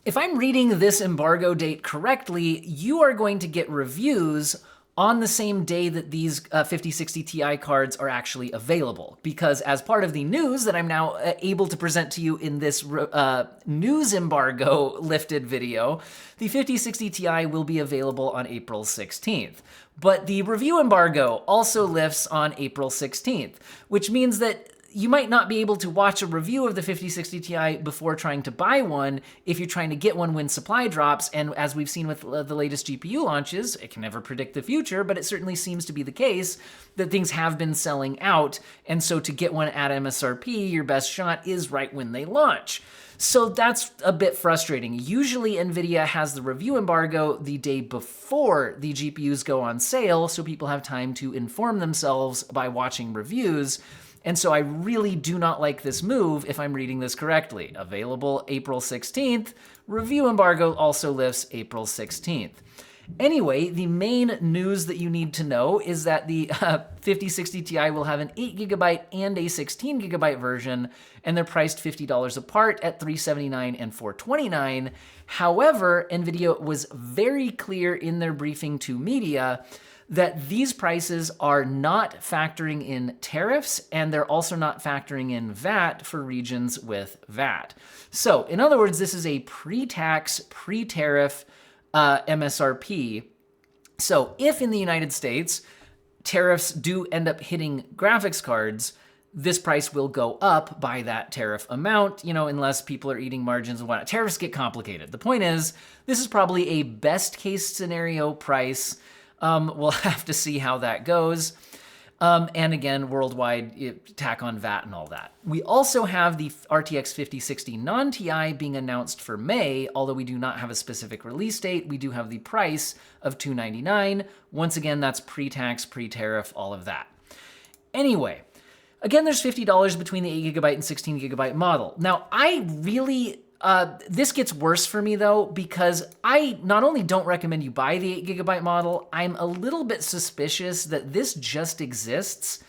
If I'm reading this embargo date correctly, you are going to get reviews on the same day that these 5060 Ti cards are actually available. Because as part of the news that I'm now able to present to you in this news embargo lifted video, the 5060 Ti will be available on April 16th. But the review embargo also lifts on April 16th, which means that you might not be able to watch a review of the 5060 Ti before trying to buy one if you're trying to get one when supply drops. And as we've seen with the latest GPU launches, it can never predict the future, but it certainly seems to be the case that things have been selling out. And so to get one at MSRP, your best shot is right when they launch. So that's a bit frustrating. Usually Nvidia has the review embargo the day before the GPUs go on sale, so people have time to inform themselves by watching reviews. And so I really do not like this move if I'm reading this correctly. Available April 16th, review embargo also lifts April 16th. Anyway, the main news that you need to know is that the 5060 Ti will have an 8GB and a 16GB version, and they're priced $50 apart at $379 and $429. However, Nvidia was very clear in their briefing to media that these prices are not factoring in tariffs, and they're also not factoring in VAT for regions with VAT. So, in other words, this is a pre-tax, pre-tariff MSRP. So, if in the United States tariffs do end up hitting graphics cards, this price will go up by that tariff amount, unless people are eating margins and whatnot. Tariffs get complicated. The point is, this is probably a best case scenario price. We'll have to see how that goes. And again, worldwide tack on VAT and all that. We also have the RTX 5060 non-Ti being announced for May, although we do not have a specific release date. We do have the price of $299. Once again, that's pre-tax, pre-tariff, all of that. Anyway, again, there's $50 between the 8GB and 16GB model. Now, I really... this gets worse for me though, because I not only don't recommend you buy the 8GB model, I'm a little bit suspicious that this just exists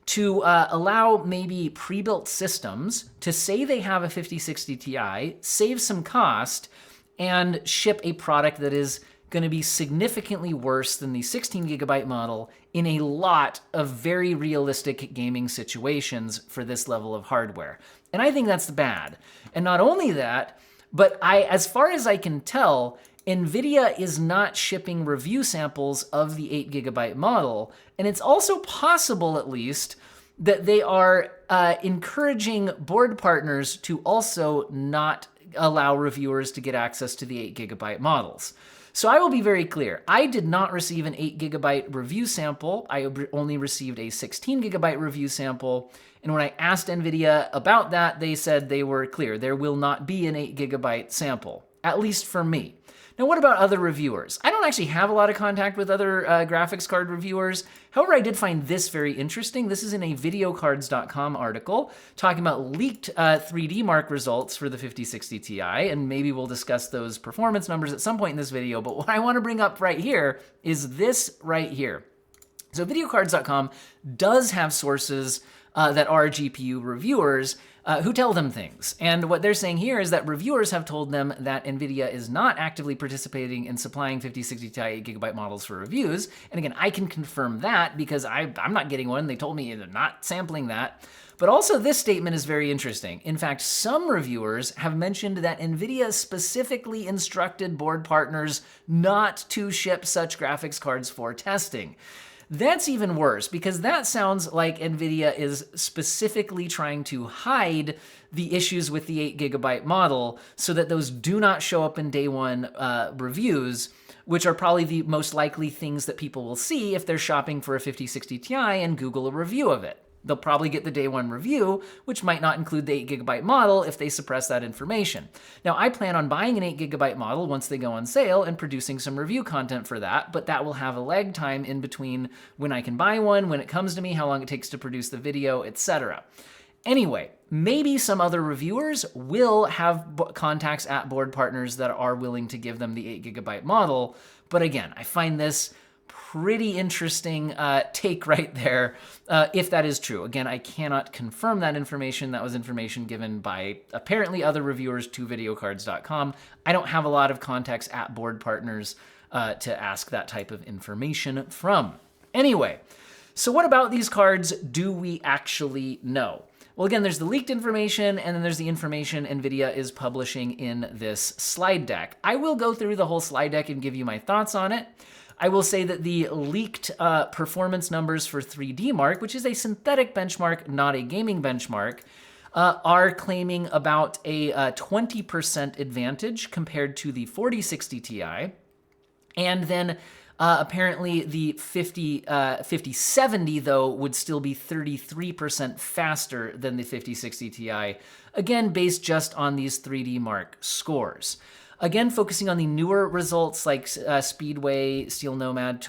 to allow maybe pre-built systems to say they have a 5060 Ti, save some cost, and ship a product that is going to be significantly worse than the 16GB model in a lot of very realistic gaming situations for this level of hardware. And I think that's bad. And not only that, but as far as I can tell, Nvidia is not shipping review samples of the 8GB model. And it's also possible, at least, that they are encouraging board partners to also not allow reviewers to get access to the 8GB models. So I will be very clear. I did not receive an 8GB review sample. I only received a 16GB review sample. And when I asked Nvidia about that, they said they were clear. There will not be an 8GB sample, at least for me. Now, what about other reviewers? I don't actually have a lot of contact with other graphics card reviewers. However, I did find this very interesting. This is in a videocards.com article talking about leaked 3D Mark results for the 5060 Ti, and maybe we'll discuss those performance numbers at some point in this video. But what I want to bring up right here is this right here. So videocards.com does have sources that are GPU reviewers who tell them things. And what they're saying here is that reviewers have told them that Nvidia is not actively participating in supplying 5060 Ti 8GB models for reviews. And again, I can confirm that because I'm not getting one. They told me they're not sampling that. But also this statement is very interesting. In fact, some reviewers have mentioned that Nvidia specifically instructed board partners not to ship such graphics cards for testing. That's even worse, because that sounds like Nvidia is specifically trying to hide the issues with the 8GB model so that those do not show up in day one reviews, which are probably the most likely things that people will see if they're shopping for a 5060 Ti and Google a review of it. They'll probably get the day one review, which might not include the 8GB model if they suppress that information. Now, I plan on buying an 8GB model once they go on sale and producing some review content for that, but that will have a lag time in between when I can buy one, when it comes to me, how long it takes to produce the video, etc. Anyway, maybe some other reviewers will have contacts at board partners that are willing to give them the 8GB model, but again, I find this Pretty interesting take right there, if that is true. Again, I cannot confirm that information. That was information given by apparently other reviewers to videocards.com. I don't have a lot of contacts at board partners to ask that type of information from. Anyway, so what about these cards do we actually know? Well, again, there's the leaked information, and then there's the information NVIDIA is publishing in this slide deck. I will go through the whole slide deck and give you my thoughts on it. I will say that the leaked performance numbers for 3D Mark, which is a synthetic benchmark, not a gaming benchmark, are claiming about a 20% advantage compared to the 4060 Ti. And then apparently the 5070, though, would still be 33% faster than the 5060 Ti, again, based just on these 3D Mark scores. Again, focusing on the newer results like Speedway, Steel Nomad,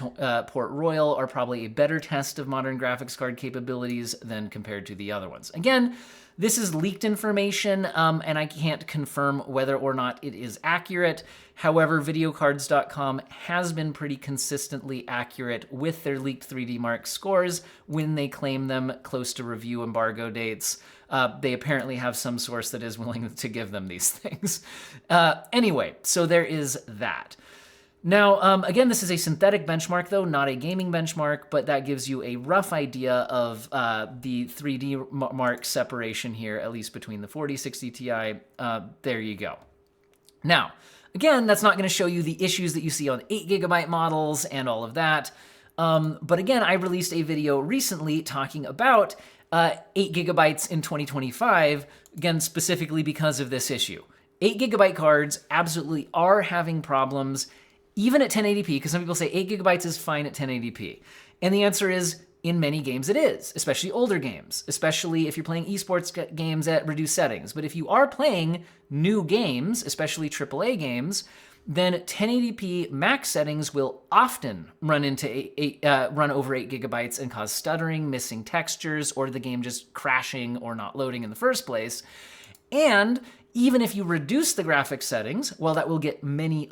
Port Royal are probably a better test of modern graphics card capabilities than compared to the other ones. Again, this is leaked information, and I can't confirm whether or not it is accurate. However, videocards.com has been pretty consistently accurate with their leaked 3D Mark scores when they claim them close to review embargo dates. They apparently have some source that is willing to give them these things. Anyway, so there is that. Now, again, this is a synthetic benchmark, though, not a gaming benchmark, but that gives you a rough idea of the 3D Mark separation here, at least between the 4060 Ti. There you go. Now, again, that's not going to show you the issues that you see on 8GB models and all of that. But again, I released a video recently talking about 8GB in 2025, again, specifically because of this issue. 8GB cards absolutely are having problems, even at 1080p, because some people say 8GB is fine at 1080p. And the answer is, in many games it is, especially older games, especially if you're playing esports games at reduced settings. But if you are playing new games, especially AAA games, then 1080p max settings will often run run over 8GB and cause stuttering, missing textures, or the game just crashing or not loading in the first place. And even if you reduce the graphics settings, well, that will get many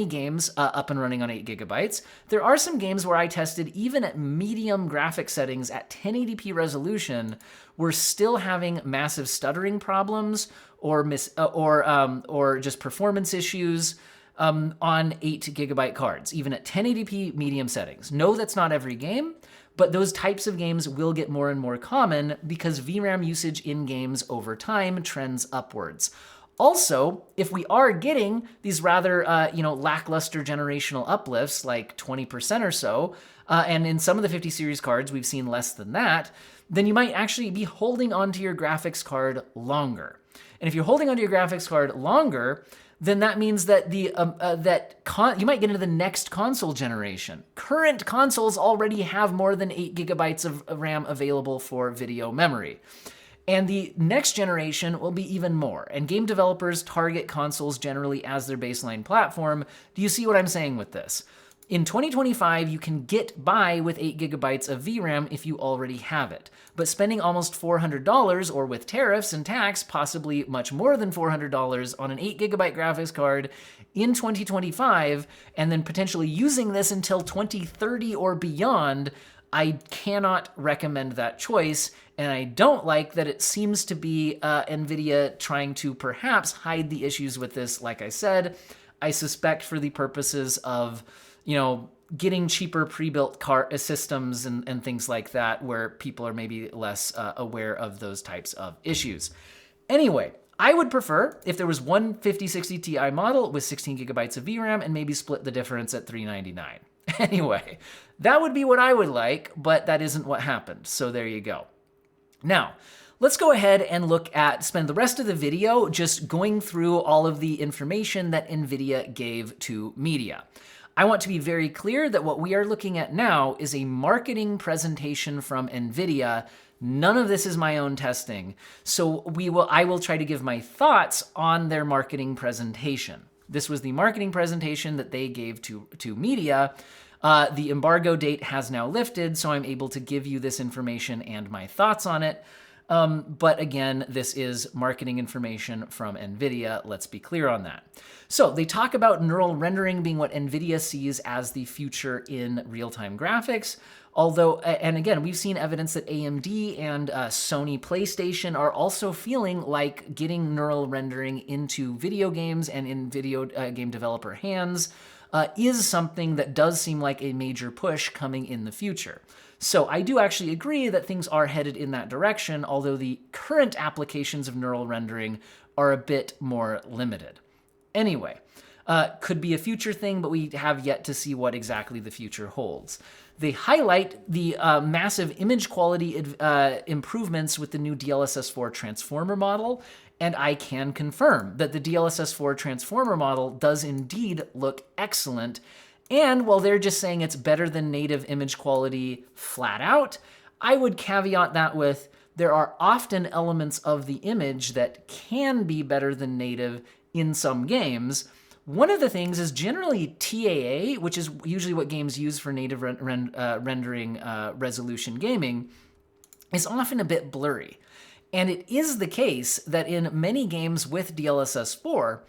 games up and running on 8GB. There are some games where I tested even at medium graphic settings at 1080p resolution, we're still having massive stuttering problems or just performance issues on 8GB cards, even at 1080p medium settings. No, that's not every game, but those types of games will get more and more common because VRAM usage in games over time trends upwards. Also, if we are getting these rather lackluster generational uplifts, like 20% or so, and in some of the 50 series cards we've seen less than that, then you might actually be holding onto your graphics card longer. And if you're holding onto your graphics card longer, then that means that you might get into the next console generation. Current consoles already have more than 8GB of RAM available for video memory. And the next generation will be even more. And game developers target consoles generally as their baseline platform. Do you see what I'm saying with this? In 2025, you can get by with 8GB of VRAM if you already have it. But spending almost $400, or with tariffs and tax, possibly much more than $400 on an 8GB graphics card in 2025, and then potentially using this until 2030 or beyond, I cannot recommend that choice. And I don't like that it seems to be Nvidia trying to perhaps hide the issues with this. Like I said, I suspect for the purposes of getting cheaper pre-built car systems and things like that, where people are maybe less aware of those types of issues. Anyway, I would prefer if there was one 5060 Ti model with 16GB of VRAM and maybe split the difference at $399. Anyway, that would be what I would like, but that isn't what happened. So there you go. Now, let's go ahead and spend the rest of the video just going through all of the information that Nvidia gave to media. I want to be very clear that what we are looking at now is a marketing presentation from Nvidia. None of this is my own testing. So I will try to give my thoughts on their marketing presentation. This was the marketing presentation that they gave to media. The embargo date has now lifted, so I'm able to give you this information and my thoughts on it. But again, this is marketing information from Nvidia. Let's be clear on that. So they talk about neural rendering being what Nvidia sees as the future in real-time graphics. Although, and again, we've seen evidence that AMD and Sony PlayStation are also feeling like getting neural rendering into video games and in video game developer hands is something that does seem like a major push coming in the future. So I do actually agree that things are headed in that direction, although the current applications of neural rendering are a bit more limited. Anyway, could be a future thing, but we have yet to see what exactly the future holds. They highlight the massive image quality improvements with the new DLSS 4 transformer model, and I can confirm that the DLSS 4 transformer model does indeed look excellent. And while they're just saying it's better than native image quality flat out, I would caveat that with there are often elements of the image that can be better than native in some games. One of the things is generally TAA, which is usually what games use for native rendering resolution gaming, is often a bit blurry. And it is the case that in many games with DLSS 4,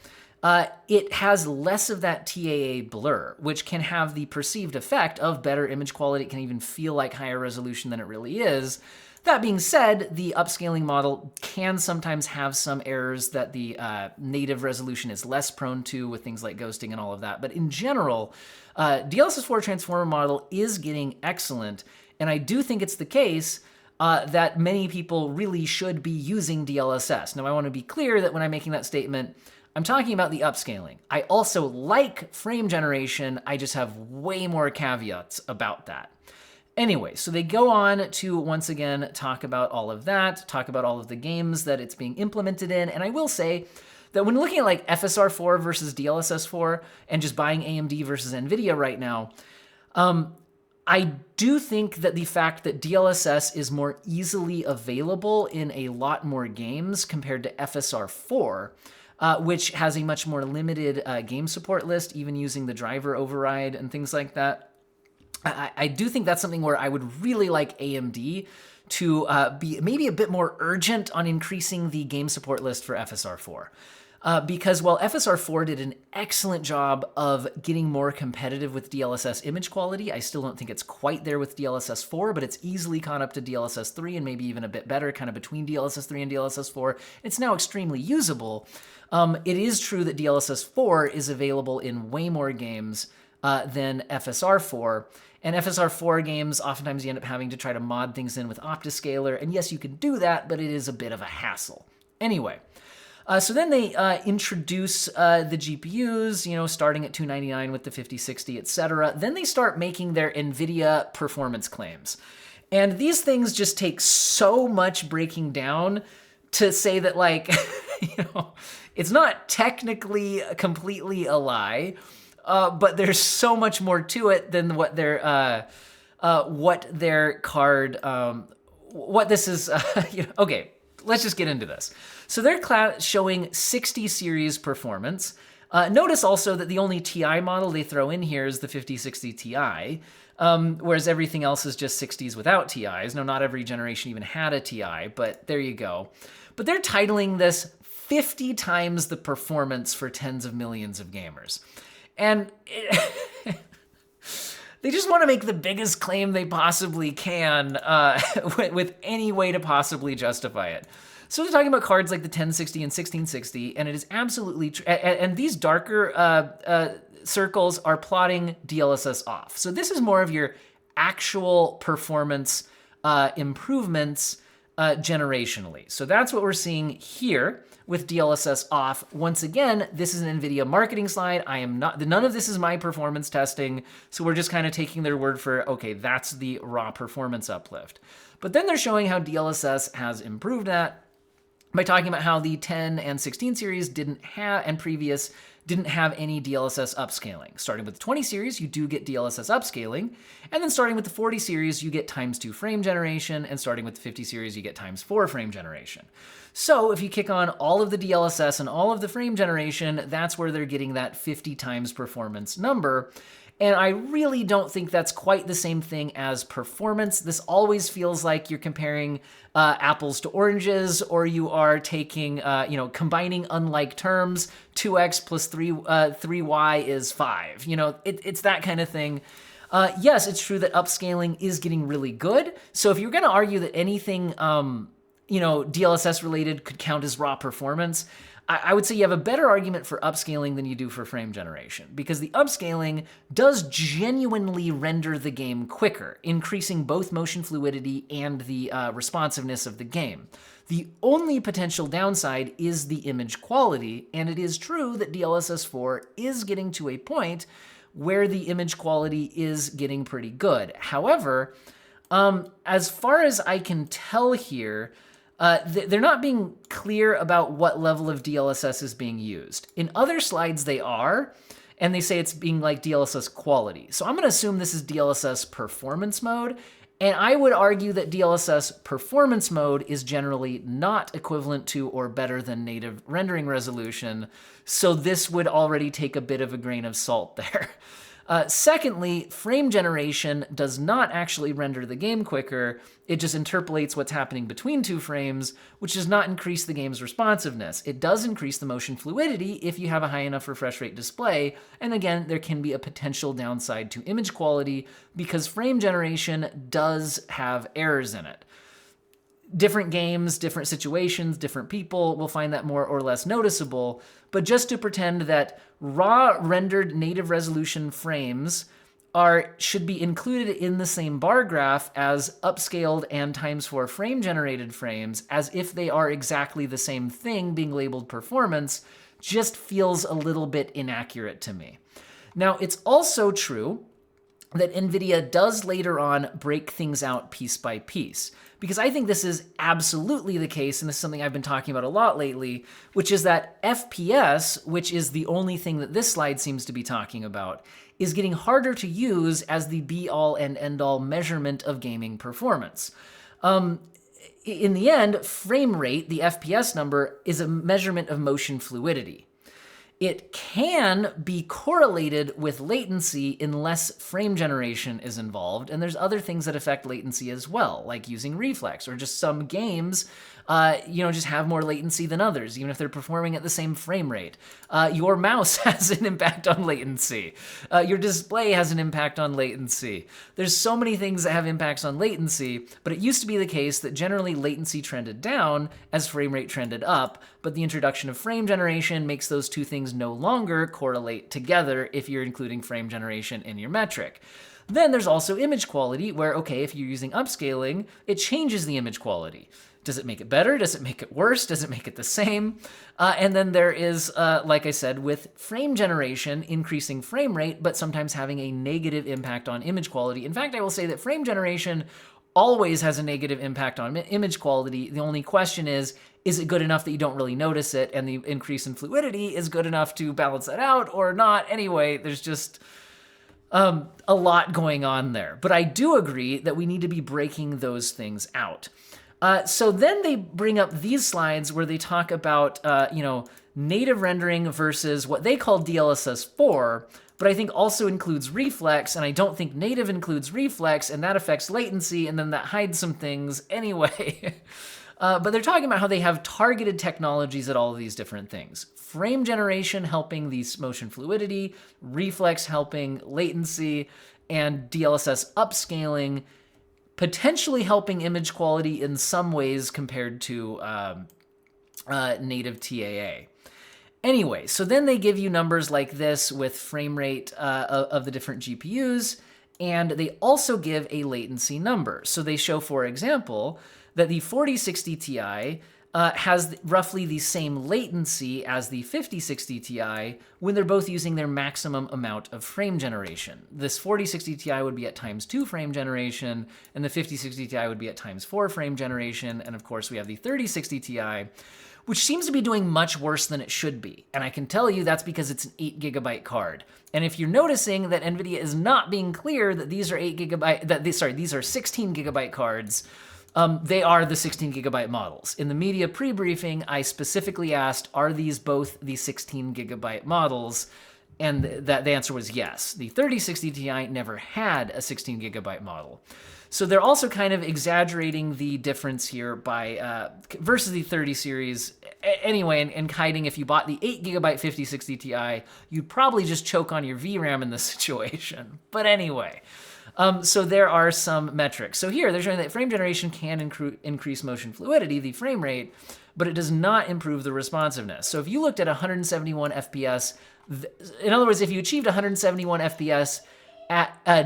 it has less of that TAA blur, which can have the perceived effect of better image quality. It can even feel like higher resolution than it really is. That being said, the upscaling model can sometimes have some errors that the native resolution is less prone to with things like ghosting and all of that. But in general, DLSS 4 transformer model is getting excellent. And I do think it's the case that many people really should be using DLSS. Now, I want to be clear that when I'm making that statement, I'm talking about the upscaling. I also like frame generation. I just have way more caveats about that. Anyway, so they go on to once again talk about all of that, talk about all of the games that it's being implemented in. And I will say that when looking at like FSR 4 versus DLSS 4 and just buying AMD versus Nvidia right now, I do think that the fact that DLSS is more easily available in a lot more games compared to FSR 4, which has a much more limited game support list, even using the driver override and things like that. I do think that's something where I would really like AMD to be maybe a bit more urgent on increasing the game support list for FSR 4. Because while FSR 4 did an excellent job of getting more competitive with DLSS image quality, I still don't think it's quite there with DLSS 4, but it's easily caught up to DLSS 3 and maybe even a bit better, kind of between DLSS 3 and DLSS 4. It's now extremely usable. It is true that DLSS 4 is available in way more games than FSR 4. And FSR 4 games, oftentimes you end up having to try to mod things in with Optiscaler. And yes, you can do that, but it is a bit of a hassle. Anyway, so then they introduce the GPUs, starting at $299 with the 5060, etc. Then they start making their NVIDIA performance claims. And these things just take so much breaking down to say that, like, it's not technically completely a lie, but there's so much more to it than what their card, what this is. Okay, let's just get into this. So they're showing 60 series performance. Notice also that the only TI model they throw in here is the 5060 Ti, whereas everything else is just 60s without TIs. No, not every generation even had a TI, but there you go. But they're titling this 50 times the performance for tens of millions of gamers. And they just want to make the biggest claim they possibly can with any way to possibly justify it. So they're talking about cards like the 1060 and 1660, and it is absolutely true. And these darker circles are plotting DLSS off. So this is more of your actual performance improvements generationally. So that's what we're seeing here with DLSS off. Once again, this is an NVIDIA marketing slide. None of this is my performance testing. So we're just kind of taking their word for, okay, that's the raw performance uplift. But then they're showing how DLSS has improved that by talking about how the 10 and 16 series didn't have any DLSS upscaling. Starting with the 20 series, you do get DLSS upscaling, and then starting with the 40 series, you get ×2 frame generation, and starting with the 50 series, you get ×4 frame generation. So if you kick on all of the DLSS and all of the frame generation, that's where they're getting that 50 times performance number. And I really don't think that's quite the same thing as performance. This always feels like you're comparing apples to oranges, or you are taking, combining unlike terms. 2x plus 3y is 5. It's that kind of thing. Yes, it's true that upscaling is getting really good. So if you're going to argue that anything, DLSS related could count as raw performance, I would say you have a better argument for upscaling than you do for frame generation, because the upscaling does genuinely render the game quicker, increasing both motion fluidity and the responsiveness of the game. The only potential downside is the image quality, and it is true that DLSS 4 is getting to a point where the image quality is getting pretty good. However, as far as I can tell here, they're not being clear about what level of DLSS is being used. In other slides, they are, and they say it's being like DLSS quality. So I'm going to assume this is DLSS performance mode, and I would argue that DLSS performance mode is generally not equivalent to or better than native rendering resolution, so this would already take a bit of a grain of salt there. Secondly, frame generation does not actually render the game quicker. It just interpolates what's happening between two frames, which does not increase the game's responsiveness. It does increase the motion fluidity if you have a high enough refresh rate display, and again, there can be a potential downside to image quality because frame generation does have errors in it. Different games, different situations, different people will find that more or less noticeable, but just to pretend that raw rendered native resolution frames should be included in the same bar graph as upscaled and ×4 frame generated frames, as if they are exactly the same thing being labeled performance, just feels a little bit inaccurate to me. Now, it's also true that Nvidia does later on break things out piece by piece, because I think this is absolutely the case, and this is something I've been talking about a lot lately, which is that FPS, which is the only thing that this slide seems to be talking about, is getting harder to use as the be-all and end-all measurement of gaming performance. In the end, frame rate, the FPS number, is a measurement of motion fluidity. It can be correlated with latency unless frame generation is involved, and there's other things that affect latency as well, like using reflex, or just some games just have more latency than others, even if they're performing at the same frame rate. Your mouse has an impact on latency. Your display has an impact on latency. There's so many things that have impacts on latency, but it used to be the case that generally latency trended down as frame rate trended up, but the introduction of frame generation makes those two things no longer correlate together if you're including frame generation in your metric. Then there's also image quality, where, okay, if you're using upscaling, it changes the image quality. Does it make it better? Does it make it worse? Does it make it the same? And then there is, like I said, with frame generation, increasing frame rate, but sometimes having a negative impact on image quality. In fact, I will say that frame generation always has a negative impact on image quality. The only question is it good enough that you don't really notice it? And the increase in fluidity is good enough to balance that out or not? Anyway, there's just a lot going on there. But I do agree that we need to be breaking those things out. So then they bring up these slides where they talk about, native rendering versus what they call DLSS 4, but I think also includes reflex, and I don't think native includes reflex, and that affects latency, and then that hides some things anyway. But they're talking about how they have targeted technologies at all of these different things. Frame generation helping the motion fluidity, reflex helping latency, and DLSS upscaling potentially helping image quality in some ways compared to native TAA. Anyway, so then they give you numbers like this with frame rate of the different GPUs, and they also give a latency number. So they show, for example, that the 4060 Ti has roughly the same latency as the 5060 Ti when they're both using their maximum amount of frame generation. This 4060 Ti would be at ×2 frame generation, and the 5060 Ti would be at ×4 frame generation, and of course we have the 3060 Ti, which seems to be doing much worse than it should be. And I can tell you that's because it's an 8GB card. And if you're noticing that Nvidia is not being clear that these are these are 16GB cards, they are the 16GB models. In the media pre-briefing, I specifically asked, are these both the 16GB models? And the answer was yes. The 3060 Ti never had a 16 gigabyte model. So they're also kind of exaggerating the difference here by versus the 30 series. Anyway, and hiding if you bought the 8 gigabyte 5060 Ti, you'd probably just choke on your VRAM in this situation. But anyway, so there are some metrics. So here they're showing that frame generation can increase motion fluidity, the frame rate, but it does not improve the responsiveness. So if you looked at 171 FPS, in other words, if you achieved 171 FPS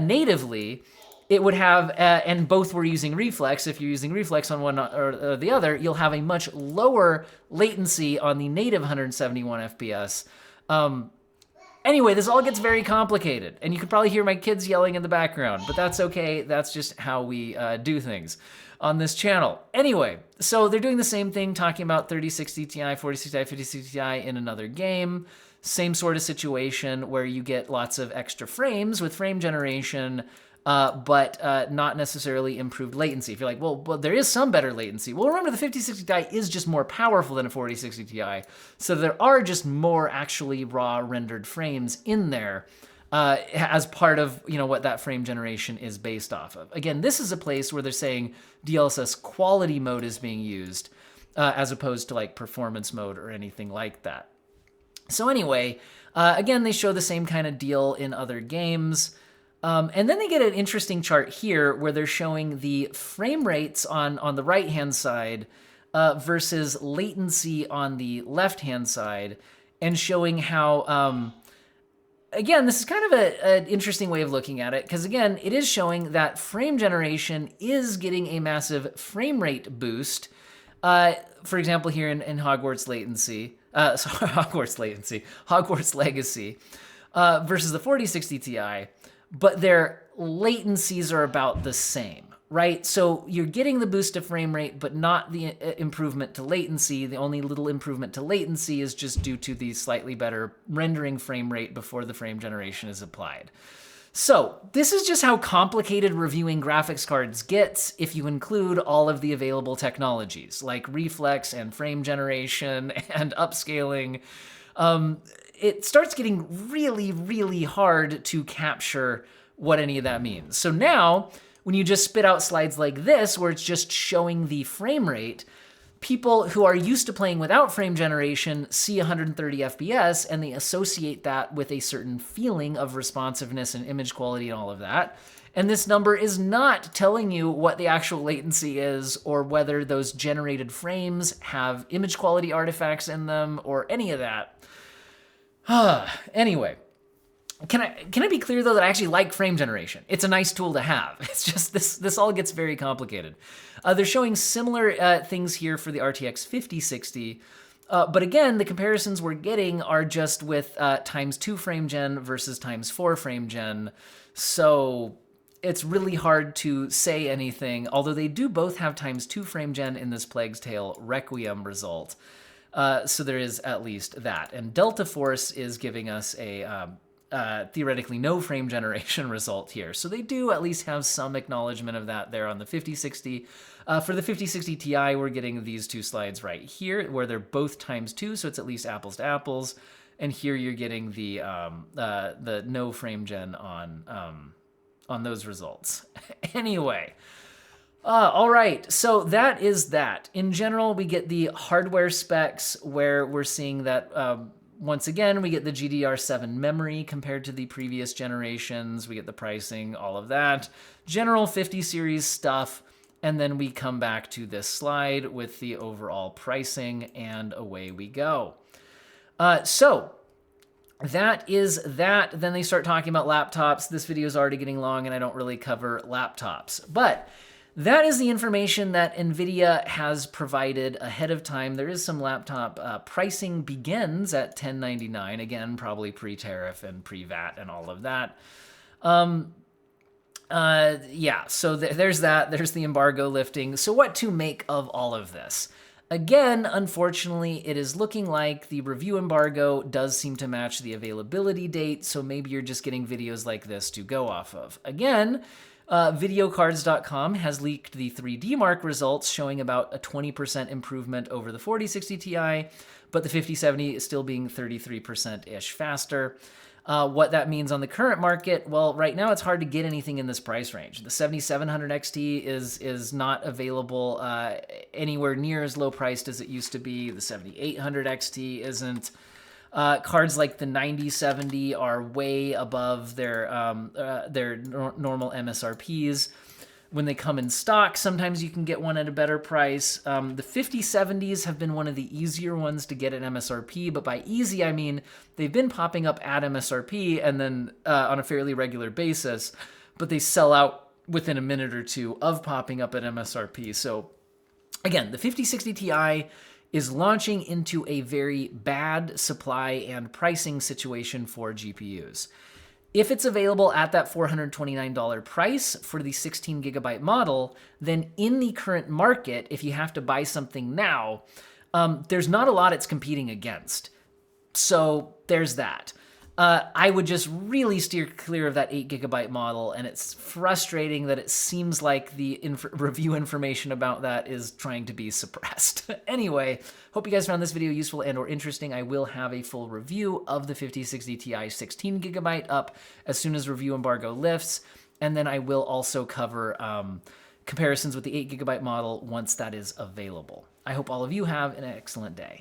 natively, it would have, and both were using reflex. If you're using reflex on one or the other, you'll have a much lower latency on the native 171 FPS. Anyway, this all gets very complicated, and you can probably hear my kids yelling in the background, but that's okay. That's just how we do things on this channel. Anyway, so they're doing the same thing, talking about 3060 Ti, 4060 Ti, 5060 Ti in another game. Same sort of situation where you get lots of extra frames with frame generation, but not necessarily improved latency. If you're like, well, there is some better latency. Well, remember the 5060 Ti is just more powerful than a 4060 Ti. So there are just more actually raw rendered frames in there as part of what that frame generation is based off of. Again, this is a place where they're saying DLSS quality mode is being used as opposed to like performance mode or anything like that. So anyway, again, they show the same kind of deal in other games. And then they get an interesting chart here where they're showing the frame rates on the right-hand side versus latency on the left-hand side, and showing how, again, this is kind of an interesting way of looking at it, because again, it is showing that frame generation is getting a massive frame rate boost. For example, here in Hogwarts Legacy versus the 4060 Ti. But their latencies are about the same, right? So you're getting the boost of frame rate, but not the improvement to latency. The only little improvement to latency is just due to the slightly better rendering frame rate before the frame generation is applied. So this is just how complicated reviewing graphics cards gets if you include all of the available technologies, like reflex and frame generation and upscaling. It starts getting really, really hard to capture what any of that means. So now, when you just spit out slides like this, where it's just showing the frame rate, people who are used to playing without frame generation see 130 FPS, and they associate that with a certain feeling of responsiveness and image quality and all of that. And this number is not telling you what the actual latency is, or whether those generated frames have image quality artifacts in them, or any of that. Anyway, can I be clear though that I actually like frame generation? It's a nice tool to have. It's just this all gets very complicated. They're showing similar things here for the RTX 5060, but again, the comparisons we're getting are just with ×2 frame gen versus ×4 frame gen. So it's really hard to say anything, although they do both have ×2 frame gen in this Plague's Tale Requiem result. So there is at least that. And Delta Force is giving us a theoretically no frame generation result here. So they do at least have some acknowledgement of that there on the 5060. For the 5060 Ti, we're getting these two slides right here where they're both ×2, so it's at least apples to apples. And here you're getting the no frame gen on those results. Anyway. All right, so that is that. In general, we get the hardware specs where we're seeing that, once again, we get the GDDR7 memory compared to the previous generations. We get the pricing, all of that. General 50 series stuff, and then we come back to this slide with the overall pricing, and away we go. So that is that. Then they start talking about laptops. This video is already getting long, and I don't really cover laptops. But that is the information that Nvidia has provided ahead of time. There is some laptop pricing begins at $1099. Again, probably pre-tariff and pre-VAT and all of that. Yeah, so there's that. There's the embargo lifting. So what to make of all of this? Again, unfortunately, it is looking like the review embargo does seem to match the availability date, so maybe you're just getting videos like this to go off of. Again, Videocards.com has leaked the 3D Mark results, showing about a 20% improvement over the 4060 Ti, but the 5070 is still being 33%-ish faster. What that means on the current market, well, right now it's hard to get anything in this price range. The 7700 XT is not available anywhere near as low priced as it used to be. The 7800 XT isn't. Cards like the 9070 are way above their normal MSRPs. When they come in stock, sometimes you can get one at a better price. The 5070s have been one of the easier ones to get at MSRP, but by easy, I mean they've been popping up at MSRP and then on a fairly regular basis, but they sell out within a minute or two of popping up at MSRP. So again, the 5060 Ti is launching into a very bad supply and pricing situation for GPUs. If it's available at that $429 price for the 16 gigabyte model, then in the current market, if you have to buy something now, there's not a lot it's competing against. So there's that. I would just really steer clear of that 8 gigabyte model, and it's frustrating that it seems like the review information about that is trying to be suppressed. Anyway, hope you guys found this video useful and or interesting. I will have a full review of the 5060 Ti 16 gigabyte up as soon as review embargo lifts, and then I will also cover comparisons with the 8 gigabyte model once that is available. I hope all of you have an excellent day.